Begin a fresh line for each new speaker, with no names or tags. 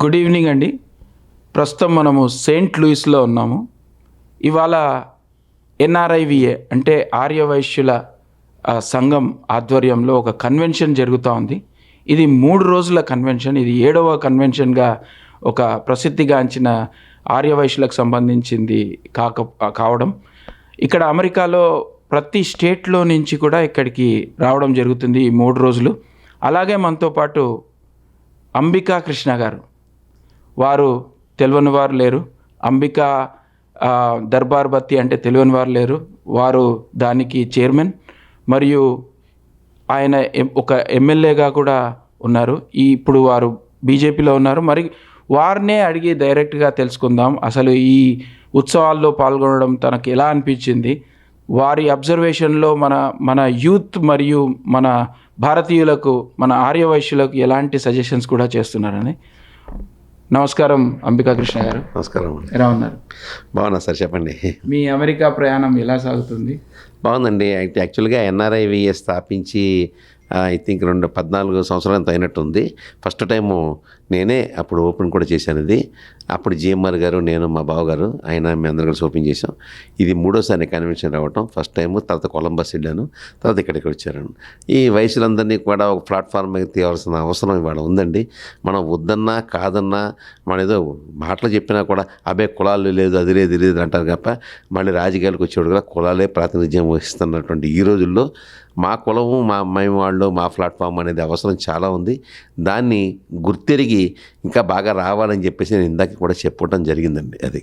Good evening అండి. ప్రస్తుతం మనము సెయింట్ లూయిస్లో ఉన్నాము. ఇవాళ ఎన్ఆర్ఐవిఏ అంటే ఆర్యవైశ్యుల సంఘం ఆధ్వర్యంలో ఒక కన్వెన్షన్ జరుగుతూ ఉంది. ఇది 3 రోజుల కన్వెన్షన్. ఇది 7వ కన్వెన్షన్గా ఒక ప్రసిద్ధిగాంచిన ఆర్యవైశ్యులకు సంబంధించింది కావడం. ఇక్కడ అమెరికాలో ప్రతి స్టేట్లో నుంచి కూడా ఇక్కడికి రావడం జరుగుతుంది ఈ 3 రోజులు. అలాగే మనతో పాటు అంబికా కృష్ణ గారు, వారు తెలియని వారు లేరు. అంబికా దర్బార్ బత్తి అంటే తెలియని వారు లేరు. వారు దానికి చైర్మన్ మరియు ఆయన ఒక ఎమ్మెల్యేగా కూడా ఉన్నారు. ఇప్పుడు వారు బీజేపీలో ఉన్నారు. మరి వారినే అడిగి డైరెక్ట్గా తెలుసుకుందాం, అసలు ఈ ఉత్సవాల్లో పాల్గొనడం తనకు ఎలా అనిపించింది, వారి అబ్జర్వేషన్లో మన యూత్ మరియు మన భారతీయులకు, మన ఆర్యవైశ్యులకు ఎలాంటి సజెషన్స్ కూడా చేస్తున్నారని. నమస్కారం అంబికా కృష్ణ గారు.
నమస్కారం.
ఎలా ఉన్నారు?
బాగున్నా సార్, చెప్పండి.
మీ అమెరికా ప్రయాణం ఎలా సాగుతుంది?
బాగుందండి. యాక్చువల్గా ఎన్ఆర్ఐవిఏ స్థాపించి ఐ థింక్ 14 సంవత్సరాలు అయినట్టుంది. ఫస్ట్ టైము నేనే అప్పుడు ఓపెన్ కూడా చేశాను. ఇది అప్పుడు జిఎంఆర్ గారు, నేను, మా బావగారు, ఆయన మేము అందరం కలిసి ఓపెన్ చేసాం. ఇది 3వసారి కన్వెన్షన్ రావటం. ఫస్ట్ టైము, తర్వాత కొలంబస్ వెళ్ళాను, తర్వాత ఇక్కడికి వచ్చాను. ఈ వయసులందరినీ కూడా ఒక ప్లాట్ఫామ్ మీద తీయవలసిన అవసరం ఇవాళ ఉందండి. మనం వద్దన్నా కాదన్నా, మన ఏదో మాటలు చెప్పినా కూడా అబే కులాలు లేదు, అది లేదు, ఇది లేదు అంటారు తప్ప మళ్ళీ రాజకీయాలకు వచ్చేవాడు కూడా కులాలే ప్రాతినిధ్యం వహిస్తున్నటువంటి ఈ రోజుల్లో మా కులము, మా అమ్మాయి వాళ్ళు, మా ప్లాట్ఫామ్ అనేది అవసరం చాలా ఉంది. దాన్ని గుర్తెరిగి ఇంకా బాగా రావాలని చెప్పేసి నేను ఇందాక కూడా చెప్పడం జరిగిందండి. అది